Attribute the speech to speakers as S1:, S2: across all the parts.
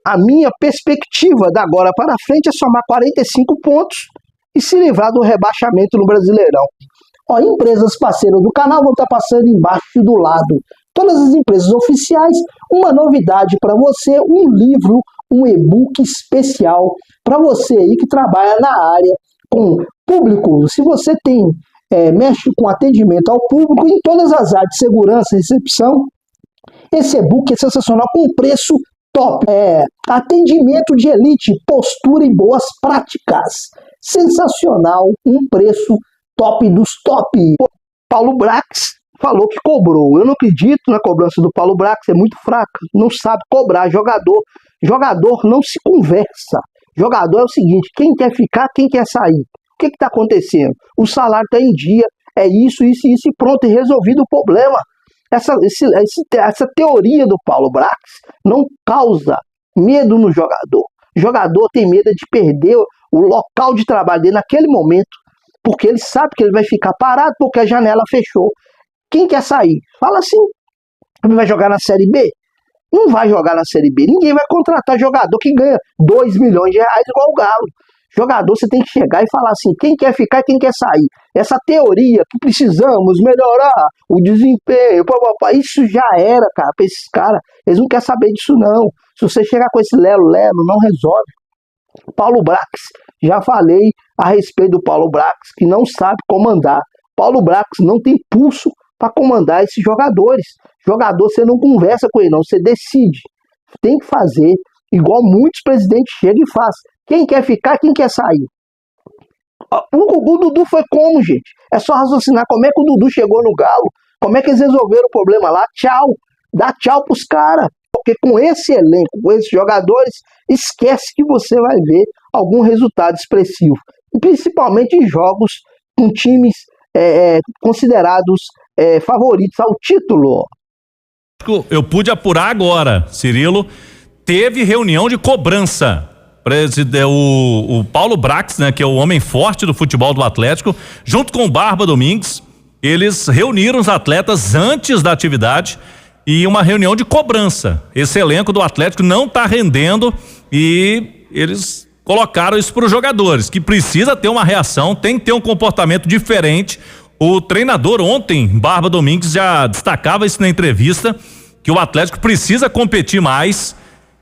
S1: A minha perspectiva da agora para frente é somar 45 pontos e se livrar do rebaixamento no Brasileirão. Ó, empresas parceiras do canal vão estar passando embaixo e do lado. Todas as empresas oficiais, uma novidade para você, um livro, um e-book especial para você aí que trabalha na área com público. Se você mexe com atendimento ao público em todas as áreas de segurança e recepção, esse e-book é sensacional com preço top. Atendimento de elite, postura e boas práticas. Sensacional, um preço top dos top. Paulo Brax falou que cobrou. Eu não acredito na cobrança do Paulo Brax, é muito fraca. Não sabe cobrar jogador. Jogador não se conversa. Jogador é o seguinte, quem quer ficar, quem quer sair. O que está acontecendo? O salário está em dia, é isso e pronto, e resolvido o problema. Essa teoria do Paulo Brax não causa medo no jogador. O jogador tem medo de perder o local de trabalho dele naquele momento, porque ele sabe que ele vai ficar parado porque a janela fechou. Quem quer sair? Fala assim, ele vai jogar na Série B? Não vai jogar na Série B. Ninguém vai contratar jogador que ganha 2 milhões de reais igual o Galo. Jogador, você tem que chegar e falar assim, quem quer ficar e quem quer sair. Essa teoria que precisamos melhorar o desempenho, isso já era, cara, para esses caras. Eles não querem saber disso, não. Se você chegar com esse lero-lero, não resolve. Paulo Brax, já falei a respeito do Paulo Brax, que não sabe comandar. Paulo Brax não tem pulso para comandar esses jogadores. Jogador, você não conversa com ele, não, você decide. Tem que fazer igual muitos presidentes chegam e fazem. Quem quer ficar, quem quer sair. O Dudu foi como, gente? É só raciocinar como é que o Dudu chegou no Galo. Como é que eles resolveram o problema lá? Tchau. Dá tchau pros caras. Porque com esse elenco, com esses jogadores, esquece que você vai ver algum resultado expressivo. E principalmente em jogos com times considerados favoritos ao título.
S2: Eu pude apurar agora, Cirilo, teve reunião de cobrança. O Paulo Brax, né, que é o homem forte do futebol do Atlético, junto com o Barba Domingues, eles reuniram os atletas antes da atividade e uma reunião de cobrança. Esse elenco do Atlético não está rendendo e eles colocaram isso para os jogadores, que precisa ter uma reação, tem que ter um comportamento diferente. O treinador ontem, Barba Domingues, já destacava isso na entrevista, que o Atlético precisa competir mais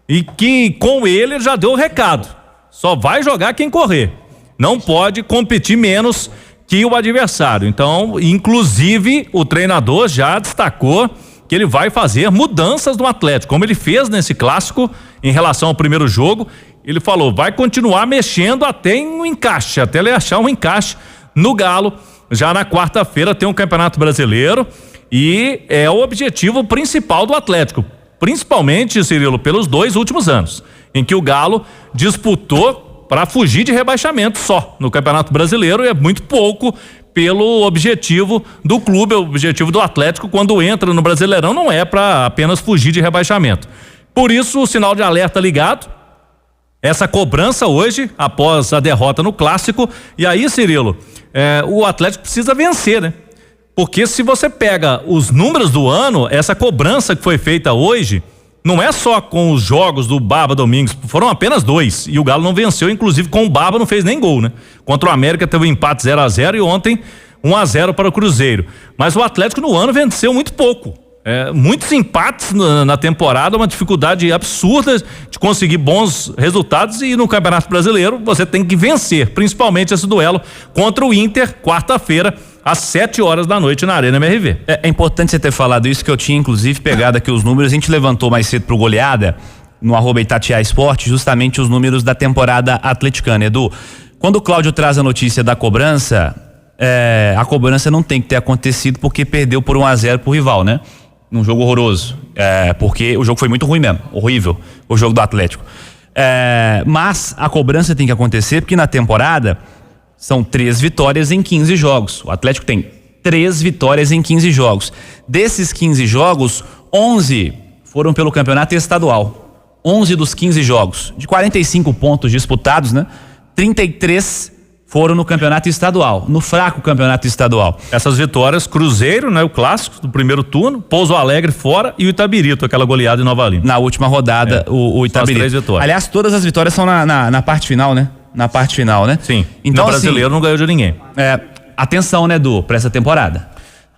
S2: e que com ele já deu o recado. Só vai jogar quem correr. Não pode competir menos que o adversário. Então, inclusive, o treinador já destacou que ele vai fazer mudanças no Atlético, como ele fez nesse clássico em relação ao primeiro jogo. Ele falou, vai continuar mexendo até em um encaixe, até ele achar um encaixe no Galo. Já na quarta-feira tem um Campeonato Brasileiro e é o objetivo principal do Atlético, principalmente, Cirilo, pelos 2 últimos anos, em que o Galo disputou para fugir de rebaixamento só no Campeonato Brasileiro, e é muito pouco pelo objetivo do clube. O objetivo do Atlético, quando entra no Brasileirão, não é para apenas fugir de rebaixamento. Por isso, o sinal de alerta ligado, essa cobrança hoje, após a derrota no Clássico. E aí, Cirilo, o Atlético precisa vencer, né? Porque se você pega os números do ano, essa cobrança que foi feita hoje, não é só com os jogos do Barba Domingues, foram apenas 2, e o Galo não venceu, inclusive com o Barba não fez nem gol, né? Contra o América teve um empate 0-0 e ontem 1-0 para o Cruzeiro. Mas o Atlético no ano venceu muito pouco. Muitos empates na temporada, uma dificuldade absurda de conseguir bons resultados, e no Campeonato Brasileiro você tem que vencer, principalmente esse duelo contra o Inter, quarta-feira, às 7h da noite na Arena MRV.
S3: É importante você ter falado isso, que eu tinha inclusive pegado aqui os números. A gente levantou mais cedo pro Goleada no @Itatiaia Esporte justamente os números da temporada atleticana. Edu, quando o Cláudio traz a notícia da cobrança, a cobrança não tem que ter acontecido porque perdeu por 1-0 pro rival, né? Num jogo horroroso, porque o jogo foi muito ruim mesmo, horrível, o jogo do Atlético. Mas a cobrança tem que acontecer porque na temporada são 3 vitórias em 15 jogos. O Atlético tem 3 vitórias em 15 jogos. Desses 15 jogos, 11 foram pelo campeonato estadual. 11 dos 15 jogos. De 45 pontos disputados, né? 33 foram no campeonato estadual, no fraco campeonato estadual.
S2: Essas vitórias, Cruzeiro, né, o clássico do primeiro turno, Pouso Alegre fora e o Itabirito, aquela goleada em Nova Lima.
S3: Na última rodada, o Itabirito.
S2: As 3 vitórias.
S3: Aliás, todas as vitórias são na parte final, né? Na parte final, né?
S2: Sim.
S3: Então,
S2: no brasileiro não ganhou de ninguém.
S3: Atenção, né, Edu, pra essa temporada.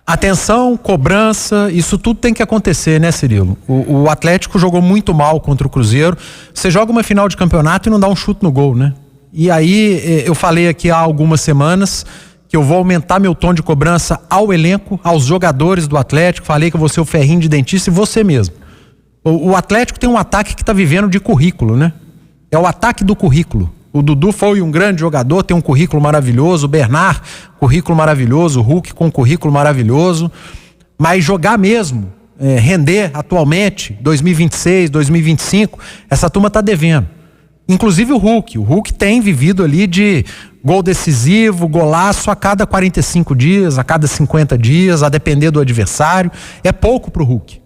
S4: Atenção, cobrança, isso tudo tem que acontecer, né, Cirilo? O Atlético jogou muito mal contra o Cruzeiro. Você joga uma final de campeonato e não dá um chute no gol, né? E aí, eu falei aqui há algumas semanas que eu vou aumentar meu tom de cobrança ao elenco, aos jogadores do Atlético. Falei que eu vou ser o ferrinho de dentista e você mesmo. O Atlético tem um ataque que está vivendo de currículo, né? É o ataque do currículo. O Dudu foi um grande jogador, tem um currículo maravilhoso. O Bernard, currículo maravilhoso. O Hulk com um currículo maravilhoso. Mas jogar mesmo, render atualmente, 2026, 2025, essa turma está devendo. Inclusive o Hulk tem vivido ali de gol decisivo, golaço a cada 45 dias, a cada 50 dias, a depender do adversário. É pouco pro Hulk.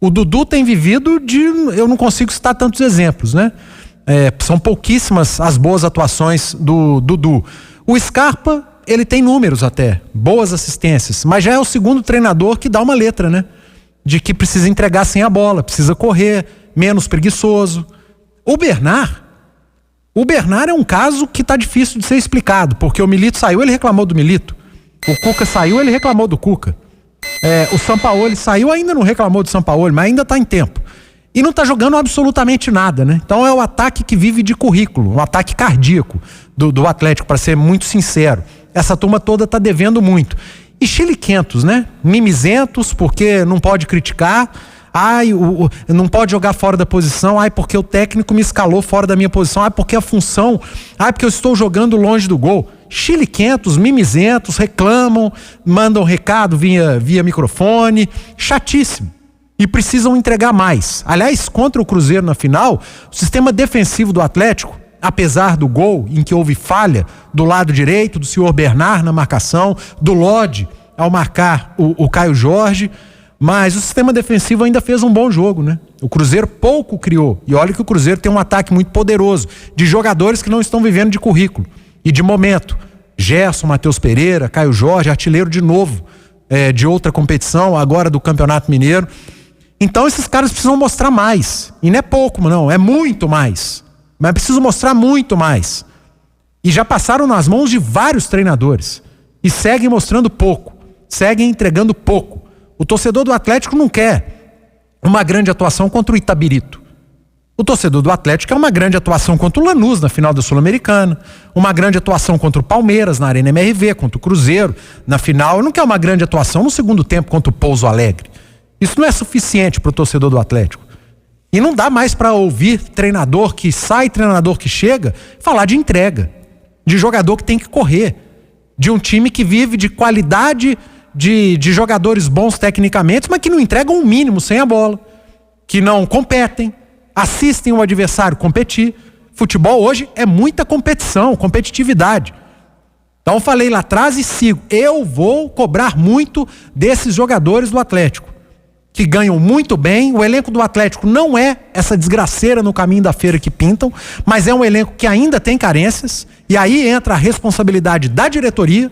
S4: O Dudu tem vivido de... Eu não consigo citar tantos exemplos, né? São pouquíssimas as boas atuações do Dudu. O Scarpa, ele tem números até, boas assistências, mas já é o segundo treinador que dá uma letra, né? De que precisa entregar sem a bola, precisa correr, menos preguiçoso. O Bernard é um caso que tá difícil de ser explicado, porque o Milito saiu, ele reclamou do Milito. O Cuca saiu, ele reclamou do Cuca. O Sampaoli saiu, ainda não reclamou do Sampaoli, mas ainda tá em tempo. E não tá jogando absolutamente nada, né? Então é o ataque que vive de currículo, um ataque cardíaco do Atlético, para ser muito sincero. Essa turma toda tá devendo muito. E chiliquentos, né? Mimizentos, porque não pode criticar. Não pode jogar fora da posição. Porque o técnico me escalou fora da minha posição. Porque a função. Porque eu estou jogando longe do gol. Chiliquentos, mimizentos, reclamam, mandam recado via microfone. Chatíssimo. E precisam entregar mais. Aliás, contra o Cruzeiro na final, o sistema defensivo do Atlético, apesar do gol em que houve falha do lado direito, do senhor Bernard na marcação, do Lodge ao marcar o Caio Jorge, mas o sistema defensivo ainda fez um bom jogo, né? O Cruzeiro pouco criou. E olha que o Cruzeiro tem um ataque muito poderoso, de jogadores que não estão vivendo de currículo e de momento. Gerson, Matheus Pereira, Caio Jorge, artilheiro de novo, de outra competição, agora do Campeonato Mineiro. Então esses caras precisam mostrar mais. E não é pouco, não, é muito mais. Mas precisam mostrar muito mais. E já passaram nas mãos de vários treinadores. E seguem mostrando pouco. Seguem entregando pouco. O torcedor do Atlético não quer uma grande atuação contra o Itabirito. O torcedor do Atlético quer uma grande atuação contra o Lanús na final da Sul-Americana. Uma grande atuação contra o Palmeiras na Arena MRV, contra o Cruzeiro na final. Não quer uma grande atuação no segundo tempo contra o Pouso Alegre. Isso não é suficiente para o torcedor do Atlético. E não dá mais para ouvir treinador que sai, treinador que chega, falar de entrega, de jogador que tem que correr, de um time que vive de qualidade, de jogadores bons tecnicamente, mas que não entregam um mínimo sem a bola, que não competem, assistem o adversário competir. Futebol hoje é muita competição, competitividade. Então eu falei lá atrás e sigo. Eu vou cobrar muito desses jogadores do Atlético, que ganham muito bem. O elenco do Atlético não é essa desgraceira no caminho da feira que pintam, mas é um elenco que ainda tem carências, e aí entra a responsabilidade da diretoria,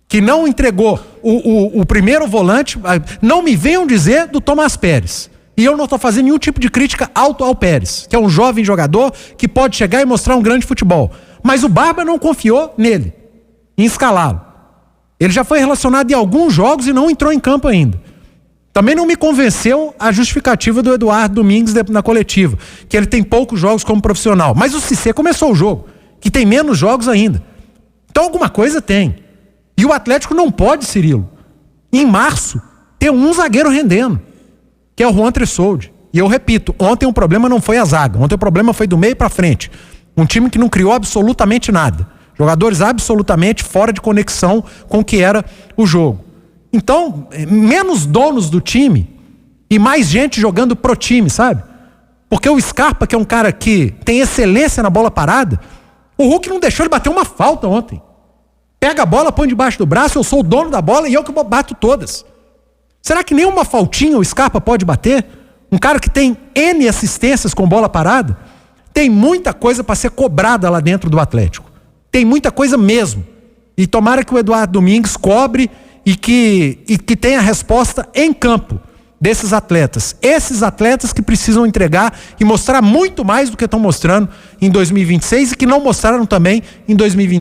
S4: que não entregou o primeiro volante. Não me venham dizer do Tomás Pérez, e eu não estou fazendo nenhum tipo de crítica ao Pérez, que é um jovem jogador que pode chegar e mostrar um grande futebol, mas o Barba não confiou nele, em escalá-lo. Ele já foi relacionado em alguns jogos e não entrou em campo ainda. Também não me convenceu a justificativa do Eduardo Domingues na coletiva, que ele tem poucos jogos como profissional. Mas o Cissé começou o jogo, que tem menos jogos ainda. Então alguma coisa tem. E o Atlético não pode, Cirilo, em março, ter um zagueiro rendendo, que é o Juan Tressoldi. E eu repito, ontem o problema não foi a zaga, ontem o problema foi do meio para frente. Um time que não criou absolutamente nada. Jogadores absolutamente fora de conexão com o que era o jogo. Então, menos donos do time e mais gente jogando pro time, sabe? Porque o Scarpa, que é um cara que tem excelência na bola parada, o Hulk não deixou ele bater uma falta ontem. Pega a bola, põe debaixo do braço, eu sou o dono da bola e eu que bato todas. Será que nenhuma faltinha o Scarpa pode bater? Um cara que tem N assistências com bola parada? Tem muita coisa para ser cobrada lá dentro do Atlético. Tem muita coisa mesmo. E tomara que o Eduardo Domingues cobre e que tenha resposta em campo desses atletas. Esses atletas que precisam entregar e mostrar muito mais do que estão mostrando em 2026 e que não mostraram também em 2020.